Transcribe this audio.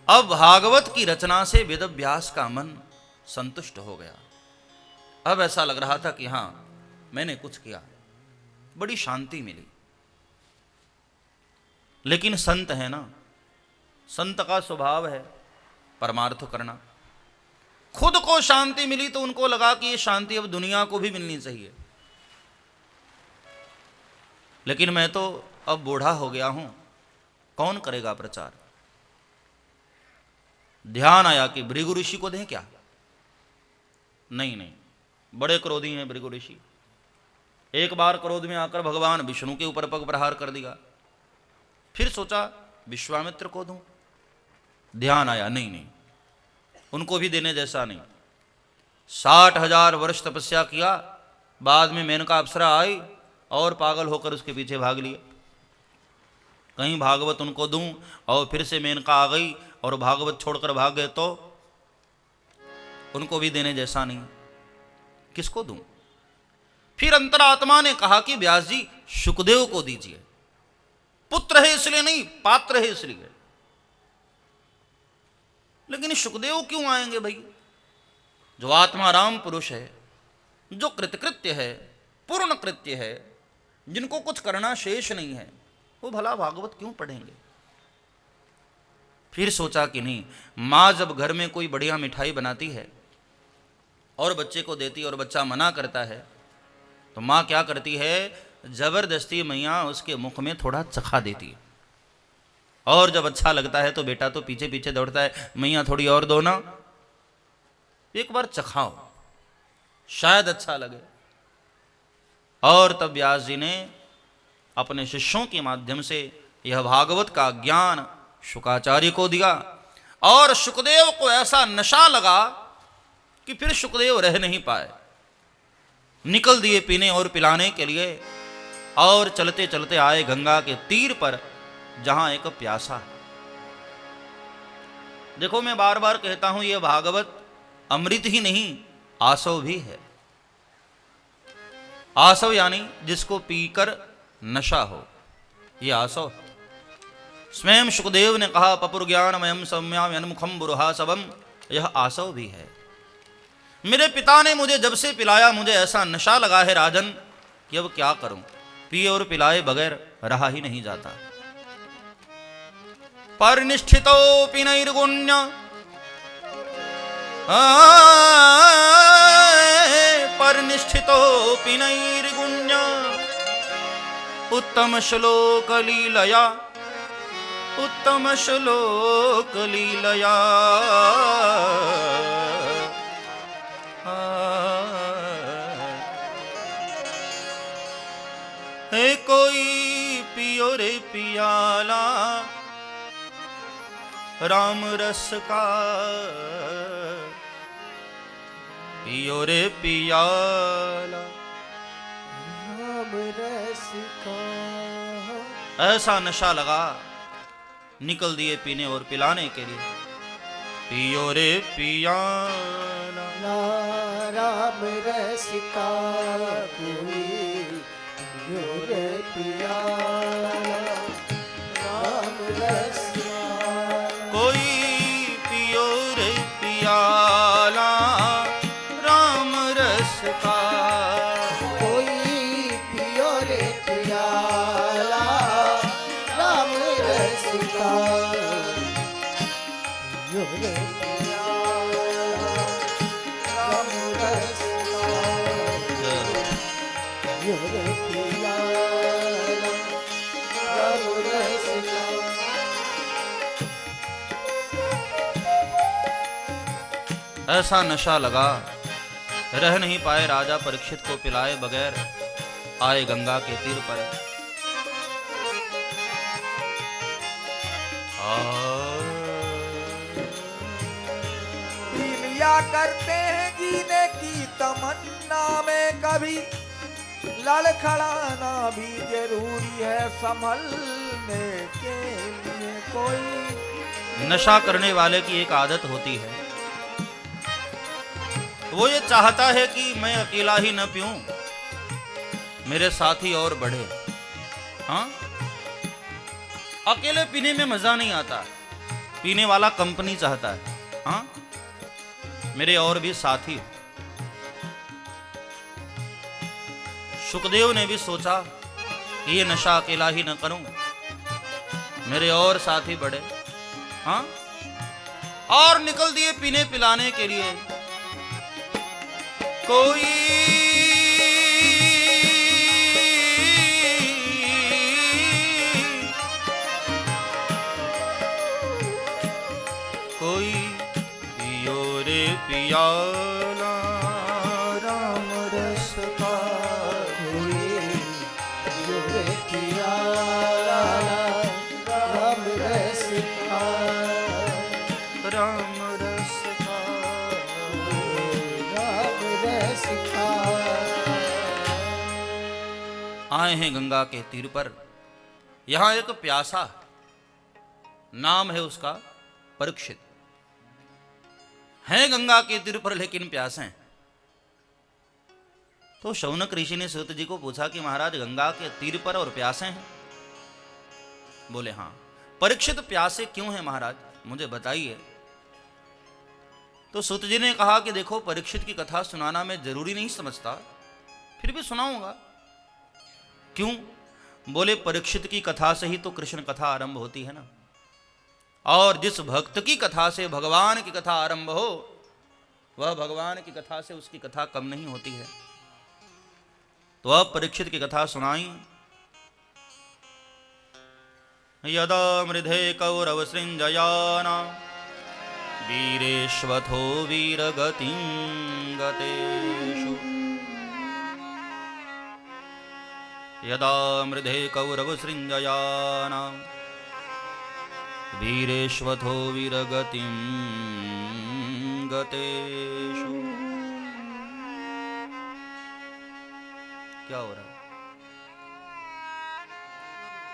अब भागवत की रचना से वेदव्यास का मन संतुष्ट हो गया। अब ऐसा लग रहा था कि हां, मैंने कुछ किया, बड़ी शांति मिली। लेकिन संत है ना, संत का स्वभाव है परमार्थ करना। खुद को शांति मिली तो उनको लगा कि ये शांति अब दुनिया को भी मिलनी चाहिए। लेकिन मैं तो अब बूढ़ा हो गया हूं, कौन करेगा प्रचार। ध्यान आया कि भृगु ऋषि को दें क्या। नहीं, बड़े क्रोधी हैं भृगु ऋषि। एक बार क्रोध में आकर भगवान विष्णु के ऊपर पग प्रहार कर दिया। फिर सोचा विश्वामित्र को दूं। ध्यान आया नहीं, उनको भी देने जैसा नहीं। 60,000 वर्ष तपस्या किया, बाद में मेनका अप्सरा आई और पागल होकर उसके पीछे भाग लिया। कहीं भागवत उनको दूं और फिर से मेनका आ गई और भागवत छोड़कर भाग गए तो उनको भी देने जैसा नहीं, किसको दूं। फिर अंतरात्मा ने कहा कि व्यास जी शुकदेव को दीजिए। पुत्र है इसलिए नहीं, पात्र है इसलिए। लेकिन शुकदेव क्यों आएंगे भाई। जो आत्माराम पुरुष है, जो कृतकृत्य है, पूर्ण कृत्य है, जिनको कुछ करना शेष नहीं है, वो भला भागवत क्यों पढ़ेंगे। फिर सोचा कि नहीं, माँ जब घर में कोई बढ़िया मिठाई बनाती है और बच्चे को देती है और बच्चा मना करता है, तो माँ क्या करती है, जबरदस्ती मैया उसके मुख में थोड़ा चखा देती है। और जब अच्छा लगता है तो बेटा तो पीछे पीछे दौड़ता है, मैया थोड़ी और दो ना, एक बार चखाओ, शायद अच्छा लगे। और तब व्यास जी ने अपने शिष्यों के माध्यम से यह भागवत का ज्ञान शुकाचार्य को दिया। और शुकदेव को ऐसा नशा लगा कि फिर शुकदेव रह नहीं पाए, निकल दिए पीने और पिलाने के लिए। और चलते चलते आए गंगा के तीर पर, जहां एक प्यासा है। देखो, मैं बार बार कहता हूं, यह भागवत अमृत ही नहीं, आसव भी है। आसव यानी जिसको पीकर नशा हो, यह आसव। स्वयं शुकदेव ने कहा, पपुर ज्ञानमयम सौम्याम यन्मुखम बुरुहासवम, यह आसव भी है। मेरे पिता ने मुझे जब से पिलाया, मुझे ऐसा नशा लगा है राजन कि अब क्या करूं, पिए और पिलाए बगैर रहा ही नहीं जाता। परिनिष्ठितोऽपि नैर्गुण्य परिनिष्ठितोऽपि नैर्गुण्य उत्तम श्लोक लीलया, उत्तम श्लोक लीलया। है कोई पियो रे पियाला राम रस का, पियो रे पियाला राम रस का। ऐसा नशा लगा, निकल दिए पीने और पिलाने के लिए। पियो रे पियाला राम रस का कोई, पियो रे पियाला राम रस का। कोई पियो रे पियाला राम रस का, कोई पियो रे पियाला राम रस का। पियो रे पियाला राम रस का। पियो रे पियाला राम रस का। ऐसा नशा लगा, रह नहीं पाए राजा परीक्षित को पिलाए बगैर। आए गंगा के तीर पर। पी लिया करते हैं जीने की तमन्ना में, कभी लड़खड़ाना भी जरूरी है संभलने के लिए। कोई नशा करने वाले की एक आदत होती है, वो ये चाहता है कि मैं अकेला ही न पीऊं, मेरे साथी और बढ़े। हाँ, अकेले पीने में मजा नहीं आता, पीने वाला कंपनी चाहता है, हाँ मेरे और भी साथी हो। सुखदेव ने भी सोचा ये नशा अकेला ही न करूं, मेरे और साथी बड़े, हाँ और निकल दिए पीने पिलाने के लिए। कोई पियो रे पियाला राम रस का, कोई पियो रे पियाला राम रस का, राम रस का, राम रस का। आए हैं गंगा के तीर पर। यहां एक प्यासा, नाम है उसका परीक्षित, है गंगा के तीर पर लेकिन प्यासे हैं। तो शौनक ऋषि ने सूत जी को पूछा कि महाराज गंगा के तीर पर और प्यासे हैं? बोले हाँ। परीक्षित प्यासे क्यों हैं महाराज, मुझे बताइए। तो सूत जी ने कहा कि देखो परीक्षित की कथा सुनाना मैं जरूरी नहीं समझता, फिर भी सुनाऊंगा। क्यों? बोले परीक्षित की कथा से ही तो कृष्ण कथा आरंभ होती है ना, और जिस भक्त की कथा से भगवान की कथा आरंभ हो वह भगवान की कथा से उसकी कथा कम नहीं होती है। तो अब परीक्षित की कथा सुनाई। यदा मृधे कौरव सृंजयाना वीरेश्वथो वीरगतिं गतेषु, यदा मृधे कौरव सृंजयाना वीरेश्वथो वीरगतिं गतेषु। क्या हो रहा है?